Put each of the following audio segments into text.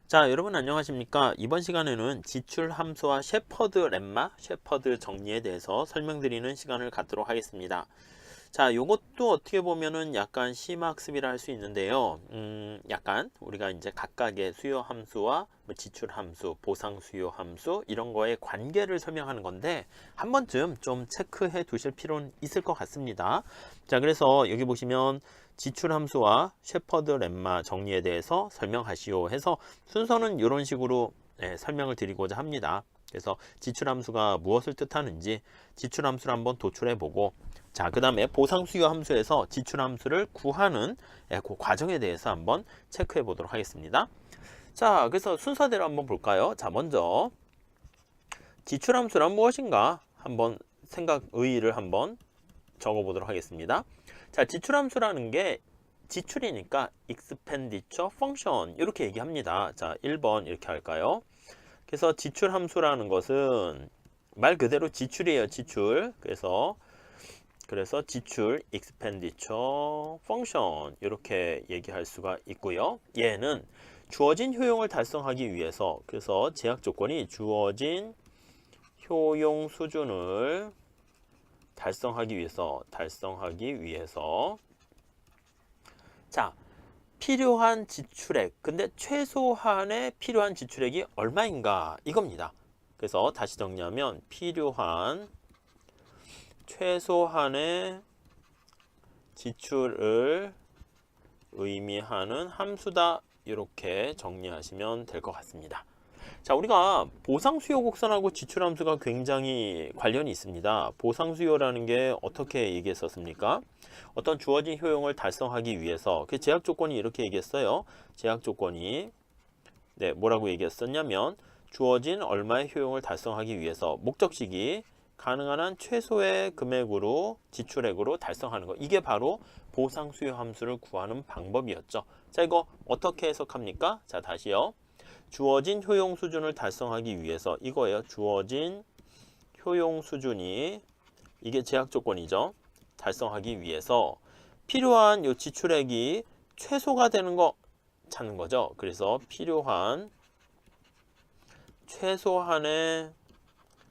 자, 여러분 안녕하십니까? 이번 시간에는 지출 함수와 셰퍼드 렘마, 셰퍼드 정리에 대해서 설명드리는 시간을 갖도록 하겠습니다. 자, 요것도 어떻게 보면은 약간 심학습이라 할 수 있는데요. 약간 우리가 이제 각각의 수요 함수와 뭐 지출 함수, 보상 수요 함수 이런 거의 관계를 설명하는 건데 한 번쯤 좀 체크해 두실 필요는 있을 것 같습니다. 자, 그래서 여기 보시면 지출 함수와 셰퍼드 렘마 정리에 대해서 설명하시오 해서 순서는 이런 식으로 설명을 드리고자 합니다. 그래서 지출 함수가 무엇을 뜻하는지 지출 함수를 한번 도출해 보고, 자, 그 다음에 보상 수요 함수에서 지출 함수를 구하는 그 과정에 대해서 한번 체크해 보도록 하겠습니다. 자, 그래서 순서대로 한번 볼까요? 자, 먼저 지출 함수란 무엇인가 한번 의의를 한번 적어 보도록 하겠습니다. 자, 지출 함수라는 게 지출이니까 expenditure function 이렇게 얘기합니다. 자, 1번 이렇게 할까요? 그래서 지출 함수라는 것은 말 그대로 지출이에요. 지출. 그래서 지출 expenditure function 이렇게 얘기할 수가 있고요. 얘는 주어진 효용을 달성하기 위해서, 그래서 제약 조건이 주어진 효용 수준을 달성하기 위해서 자, 필요한 지출액, 근데 최소한의 필요한 지출액이 얼마인가 이겁니다. 그래서 다시 정리하면 필요한 최소한의 지출을 의미하는 함수다, 이렇게 정리하시면 될 것 같습니다. 자, 우리가 보상 수요 곡선하고 지출 함수가 굉장히 관련이 있습니다. 보상 수요라는 게 어떻게 얘기했었습니까? 어떤 주어진 효용을 달성하기 위해서, 그 제약 조건이 이렇게 얘기했어요. 제약 조건이 뭐라고 얘기했었냐면 주어진 얼마의 효용을 달성하기 위해서 목적식이 가능한 한 최소의 금액으로 지출액으로 달성하는 거, 이게 바로 보상 수요 함수를 구하는 방법이었죠. 자, 이거 어떻게 해석합니까? 자, 다시요. 주어진 효용 수준을 달성하기 위해서, 이거예요. 주어진 효용 수준이, 이게 제약 조건이죠. 달성하기 위해서 필요한 요 지출액이 최소가 되는 거 찾는 거죠. 그래서 필요한 최소한의,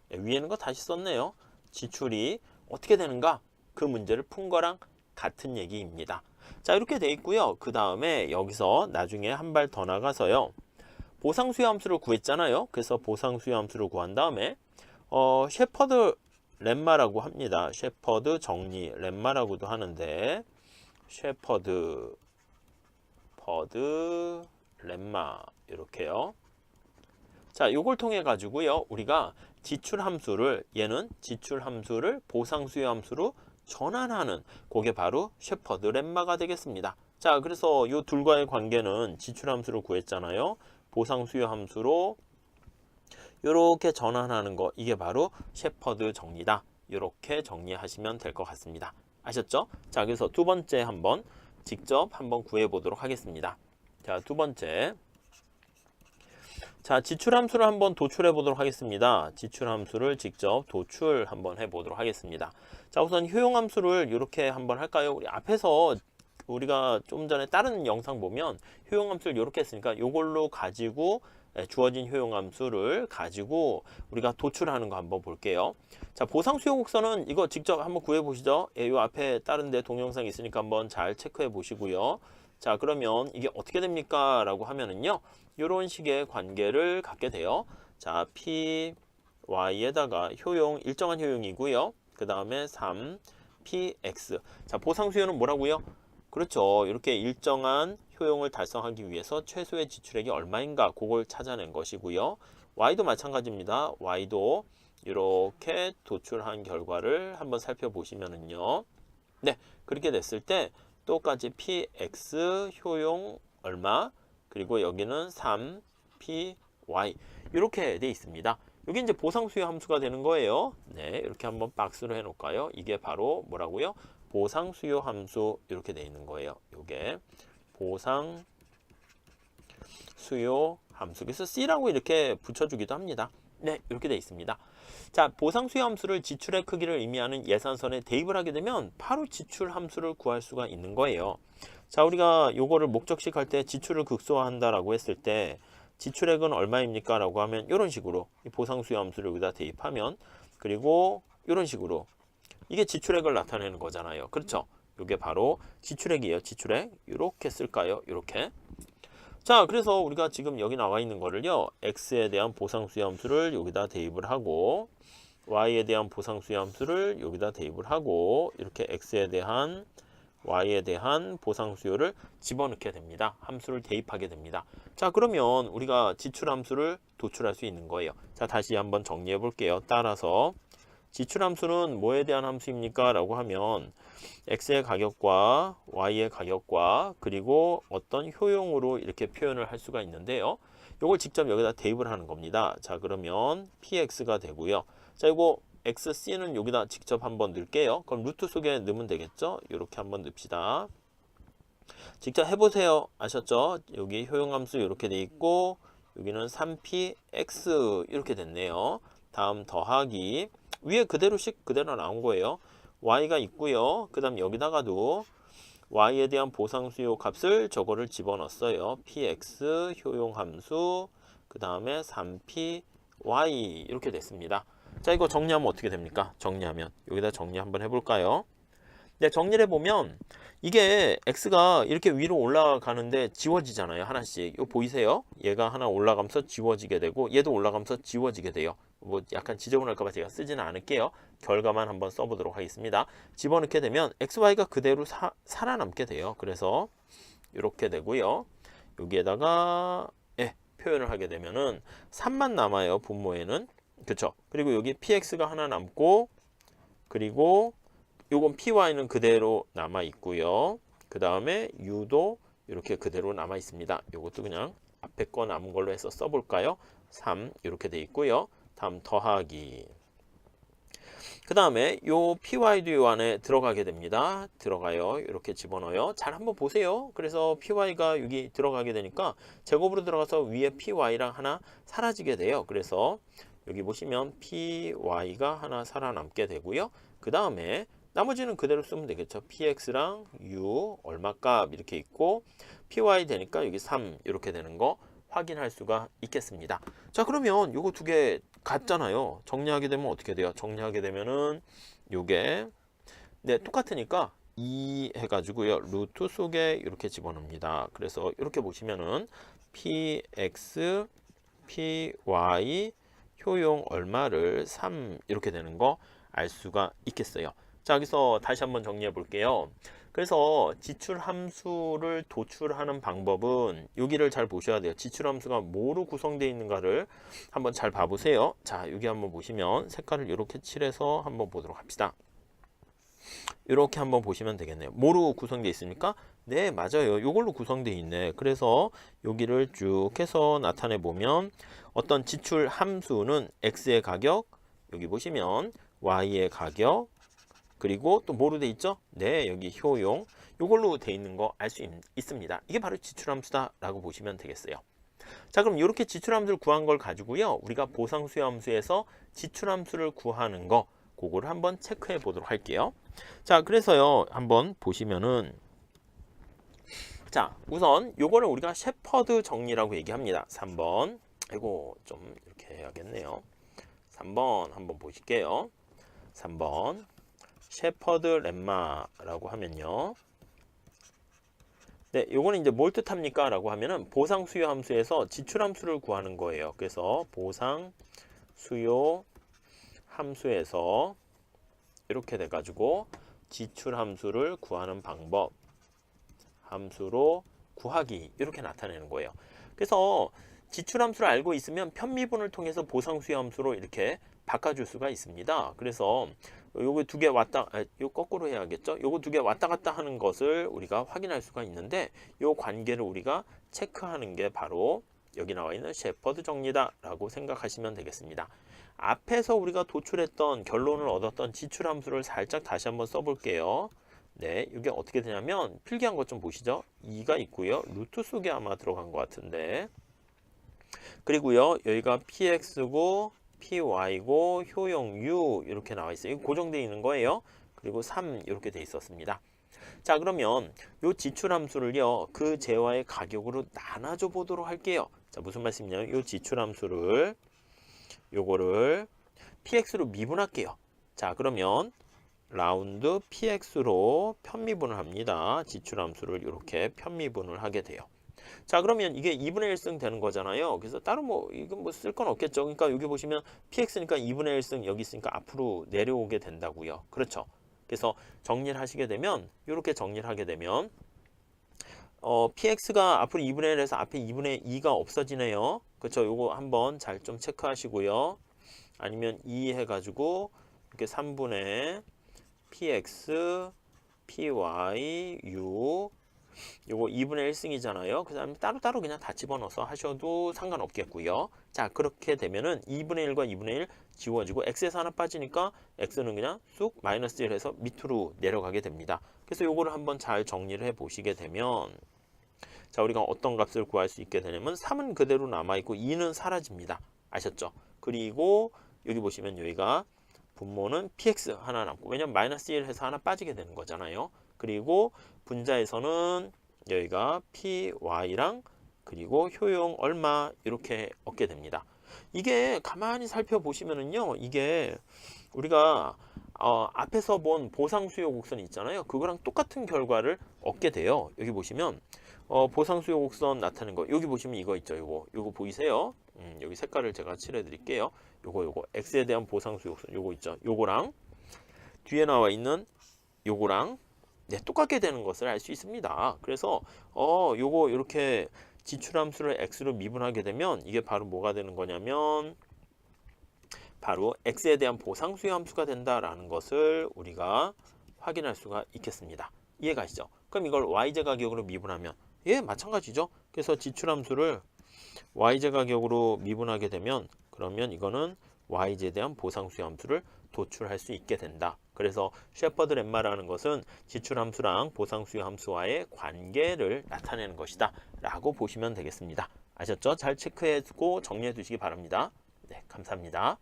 위에는 거 다시 썼네요. 지출이 어떻게 되는가, 그 문제를 푼 거랑 같은 얘기입니다. 자, 이렇게 돼 있고요. 그 다음에 여기서 나중에 한 발 더 나가서요, 보상 수요 함수를 구했잖아요. 그래서 보상 수요 함수를 구한 다음에 셰퍼드 렘마라고 합니다. 셰퍼드 정리 렘마라고도 하는데, 셰퍼드 렘마 이렇게요. 자, 요걸 통해 가지고요, 우리가 지출 함수를, 얘는 지출 함수를 보상 수요 함수로 전환하는, 그게 바로 셰퍼드 렘마가 되겠습니다. 자, 그래서 요 둘과의 관계는 지출 함수를 구했잖아요. 보상 수요 함수로 이렇게 전환하는 거, 이게 바로 셰퍼드 정리다. 이렇게 정리하시면 될 것 같습니다. 아셨죠? 자, 그래서 두 번째 한번 직접 한번 구해 보도록 하겠습니다. 자, 두 번째. 자, 지출 함수를 한번 도출해 보도록 하겠습니다. 지출 함수를 직접 도출 한번 해 보도록 하겠습니다. 자, 우선 효용 함수를 이렇게 한번 할까요? 우리 앞에서 우리가 좀 전에 다른 영상 보면 효용 함수를 이렇게 했으니까 이걸로 가지고 주어진 효용 함수를 가지고 우리가 도출하는 거 한번 볼게요. 자, 보상 수요 곡선은 이거 직접 한번 구해 보시죠. 이 앞에 다른 데 동영상이 있으니까 한번 잘 체크해 보시고요. 자, 그러면 이게 어떻게 됩니까? 라고 하면은요, 이런 식의 관계를 갖게 돼요. 자, P, Y에다가 효용, 일정한 효용이고요. 그 다음에 3, PX. 자, 보상 수요는 뭐라고요? 그렇죠. 이렇게 일정한 효용을 달성하기 위해서 최소의 지출액이 얼마인가, 그걸 찾아낸 것이고요. Y도 마찬가지입니다. Y도 이렇게 도출한 결과를 한번 살펴보시면은요. 네, 그렇게 됐을 때 똑같이 PX 효용 얼마, 그리고 여기는 3, PY 이렇게 돼 있습니다. 여기 이제 보상 수요 함수가 되는 거예요. 네, 이렇게 한번 박스로 해 놓을까요? 이게 바로 뭐라고요? 보상 수요 함수, 이렇게 돼 있는 거예요. 이게 보상 수요 함수. 그래서 C라고 이렇게 붙여주기도 합니다. 네, 이렇게 돼 있습니다. 자, 보상 수요 함수를 지출의 크기를 의미하는 예산선에 대입을 하게 되면 바로 지출 함수를 구할 수가 있는 거예요. 자, 우리가 요거를 목적식 할 때 지출을 극소화한다라고 했을 때, 지출액은 얼마입니까? 라고 하면 이런 식으로 이 보상수요 함수를 여기다 대입하면, 그리고 이런 식으로 이게 지출액을 나타내는 거잖아요. 그렇죠? 이게 바로 지출액이에요. 지출액. 이렇게 쓸까요? 이렇게. 자, 그래서 우리가 지금 여기 나와 있는 거를요, x에 대한 보상수요 함수를 여기다 대입을 하고, y에 대한 보상수요 함수를 여기다 대입을 하고, 이렇게 x에 대한 y에 대한 보상수요를 집어넣게 됩니다. 함수를 대입하게 됩니다. 자, 그러면 우리가 지출 함수를 도출할 수 있는 거예요. 자, 다시 한번 정리해 볼게요. 따라서 지출 함수는 뭐에 대한 함수입니까? 라고 하면 x의 가격과 y의 가격과 그리고 어떤 효용으로 이렇게 표현을 할 수가 있는데요. 이걸 직접 여기다 대입을 하는 겁니다. 자, 그러면 px가 되고요. 자, 이거 xc는 여기다 직접 한번 넣을게요. 그럼 루트 속에 넣으면 되겠죠? 이렇게 한번 넣읍시다. 직접 해보세요. 아셨죠? 여기 효용함수 이렇게 돼 있고, 여기는 3px 이렇게 됐네요. 다음 더하기, 위에 그대로씩 그대로 나온 거예요. y가 있고요. 그 다음 여기다가도 y에 대한 보상수요 값을 저거를 집어넣었어요. px 효용함수, 그 다음에 3py 이렇게 됐습니다. 자, 이거 정리하면 어떻게 됩니까? 정리하면 여기다 정리 한번 해볼까요? 네, 정리를 해보면 이게 x가 이렇게 위로 올라가는데 지워지잖아요. 하나씩. 이거 보이세요? 얘가 하나 올라가면서 지워지게 되고, 얘도 올라가면서 지워지게 돼요. 뭐 약간 지저분할까봐 제가 쓰지는 않을게요. 결과만 한번 써보도록 하겠습니다. 집어넣게 되면 xy가 그대로 살아남게 돼요. 그래서 이렇게 되고요. 여기에다가 표현을 하게 되면은 3만 남아요. 분모에는. 그쵸? 그리고 여기 px가 하나 남고, 그리고 요건 py는 그대로 남아 있고요. 그 다음에 u도 이렇게 그대로 남아 있습니다. 요것도 그냥 앞에 거 남은 걸로 해서 써볼까요? 3 이렇게 돼 있고요. 다음 더하기. 그 다음에 요 py도 요 안에 들어가게 됩니다. 들어가요. 이렇게 집어넣어요. 잘 한번 보세요. 그래서 py가 여기 들어가게 되니까 제곱으로 들어가서 위에 py랑 하나 사라지게 돼요. 그래서 여기 보시면 py가 하나 살아남게 되고요. 그 다음에 나머지는 그대로 쓰면 되겠죠. px랑 u 얼마값 이렇게 있고, py 되니까 여기 3 이렇게 되는 거 확인할 수가 있겠습니다. 자, 그러면 요거 두 개 같잖아요. 정리하게 되면 어떻게 돼요? 정리하게 되면은 요게 똑같으니까 2 해가지고요. 루트 속에 이렇게 집어넣습니다. 그래서 이렇게 보시면은 px, py 효용 얼마를 3 이렇게 되는 거 알 수가 있겠어요. 자, 여기서 다시 한번 정리해 볼게요. 그래서 지출 함수를 도출하는 방법은 여기를 잘 보셔야 돼요. 지출 함수가 뭐로 구성되어 있는가를 한번 잘 봐보세요. 자, 여기 한번 보시면 색깔을 이렇게 칠해서 한번 보도록 합시다. 이렇게 한번 보시면 되겠네요. 뭐로 구성되어 있습니까? 네, 맞아요. 이걸로 구성되어 있네. 그래서 여기를 쭉 해서 나타내 보면 어떤 지출 함수는 x의 가격, 여기 보시면 y의 가격, 그리고 또 뭐로 돼 있죠? 네, 여기 효용. 이걸로 돼 있는 거 알 수 있습니다. 이게 바로 지출함수다 라고 보시면 되겠어요. 자, 그럼 이렇게 지출함수를 구한 걸 가지고요, 우리가 보상수요 함수에서 지출함수를 구하는 거, 그거를 한번 체크해 보도록 할게요. 자, 그래서요, 한번 보시면은, 자, 우선 요거를 우리가 셰퍼드 정리라고 얘기합니다. 3번. 아이고, 좀 이렇게 해야겠네요. 3번 한번 보실게요. 3번. 셰퍼드 렘마라고 하면요. 네, 요거는 이제 뭘 뜻합니까? 라고 하면은 보상 수요 함수에서 지출 함수를 구하는 거예요. 그래서 보상 수요 함수에서 이렇게 돼 가지고 지출 함수를 구하는 방법, 함수로 구하기, 이렇게 나타내는 거예요. 그래서 지출 함수를 알고 있으면 편미분을 통해서 보상 수요 함수로 이렇게 바꿔줄 수가 있습니다. 그래서 요거 두 개 요 거꾸로 해야겠죠? 요거 두 개 왔다 갔다 하는 것을 우리가 확인할 수가 있는데, 요 관계를 우리가 체크하는 게 바로 여기 나와 있는 셰퍼드 정리다 라고 생각하시면 되겠습니다. 앞에서 우리가 도출했던 결론을 얻었던 지출 함수를 살짝 다시 한번 써볼게요. 네, 이게 어떻게 되냐면 필기한 것 좀 보시죠. 2가 있고요. 루트 속에 아마 들어간 것 같은데, 그리고요, 여기가 px고 py고 효용 u 이렇게 나와 있어요. 이거 고정되어 있는 거예요. 그리고 3 이렇게 돼 있었습니다. 자, 그러면 요 지출 함수를요, 그 재화의 가격으로 나눠줘 보도록 할게요. 자, 무슨 말씀이냐면 요 지출 함수를 요거를 px로 미분할게요. 자, 그러면 라운드 px로 편미분을 합니다. 지출 함수를 이렇게 편미분을 하게 돼요. 자, 그러면 이게 2분의 1승 되는 거잖아요. 그래서 따로 뭐 이건 뭐 쓸 건 없겠죠. 그러니까 여기 보시면 px니까 2분의 1승 여기 있으니까 앞으로 내려오게 된다고요. 그렇죠. 그래서 정리를 하시게 되면 이렇게 정리를 하게 되면 px가 앞으로 2분의 1에서 앞에 2분의 2가 없어지네요. 그렇죠. 요거 한번 잘 좀 체크하시고요. 아니면 2 해가지고 이렇게 3분의 px, py, u 요거 2분의 1승이잖아요. 그 다음에 따로따로 그냥 다 집어넣어서 하셔도 상관없겠고요. 자, 그렇게 되면은 2분의 1과 2분의 1 지워지고 x에서 하나 빠지니까 x는 그냥 쑥 마이너스 1 해서 밑으로 내려가게 됩니다. 그래서 요거를 한번 잘 정리를 해 보시게 되면 자, 우리가 어떤 값을 구할 수 있게 되냐면 3은 그대로 남아있고 2는 사라집니다. 아셨죠? 그리고 여기 보시면 여기가 분모는 px 하나 남고, 왜냐면 마이너스 1 해서 하나 빠지게 되는 거잖아요. 그리고 분자에서는 여기가 py랑 그리고 효용 얼마 이렇게 얻게 됩니다. 이게 가만히 살펴보시면은요, 이게 우리가 앞에서 본 보상수요 곡선 있잖아요. 그거랑 똑같은 결과를 얻게 돼요. 여기 보시면 보상수요 곡선 나타낸 거, 여기 보시면 이거 있죠. 요거 보이세요? 여기 색깔을 제가 칠해 드릴게요. 요거 x에 대한 보상수요 곡선 요거 있죠. 요거랑 뒤에 나와 있는 요거랑 네, 똑같게 되는 것을 알 수 있습니다. 그래서 요거 이렇게 지출함수를 x로 미분하게 되면 이게 바로 뭐가 되는 거냐면 바로 x에 대한 보상수요 함수가 된다라는 것을 우리가 확인할 수가 있겠습니다. 이해가시죠? 그럼 이걸 y제 가격으로 미분하면 예, 마찬가지죠. 그래서 지출함수를 y제 가격으로 미분하게 되면 그러면 이거는 y제에 대한 보상수요 함수를 도출할 수 있게 된다. 그래서 셰퍼드 렘마라는 것은 지출함수랑 보상수요 함수와의 관계를 나타내는 것이다 라고 보시면 되겠습니다. 아셨죠? 잘 체크해두고 정리해 두시기 바랍니다. 네, 감사합니다.